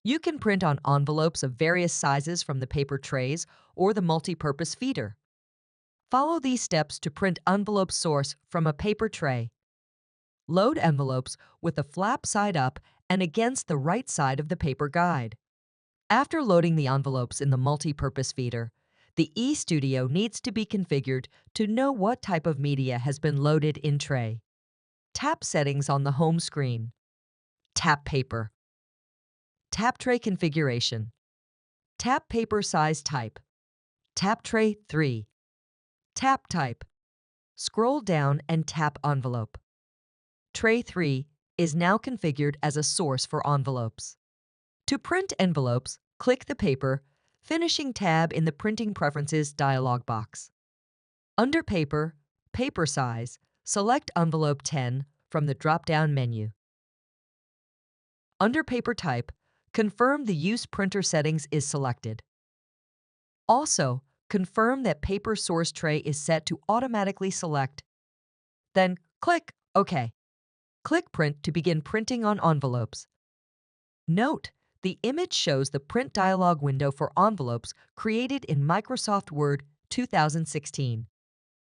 You can print on envelopes of various sizes from the paper trays or the multi-purpose feeder. Follow these steps to print envelope source from a paper tray. Load envelopes with the flap side up and against the right side of the paper guide. After loading the envelopes in the multi-purpose feeder, the eStudio needs to be configured to know what type of media has been loaded in tray. Tap Settings on the home screen. Tap Paper. Tap Tray Configuration. Tap Paper Size Type. Tap Tray 3. Tap Type. Scroll down and tap Envelope. Tray 3 is now configured as a source for envelopes. To print envelopes, click the Paper, Finishing tab in the Printing Preferences dialog box. Under Paper, Paper Size, select Envelope 10 from the drop-down menu. Under Paper Type, confirm the Use Printer settings is selected. Also, confirm that Paper Source Tray is set to automatically select. Then click OK. Click Print to begin printing on envelopes. Note, the image shows the Print dialog window for envelopes created in Microsoft Word 2016.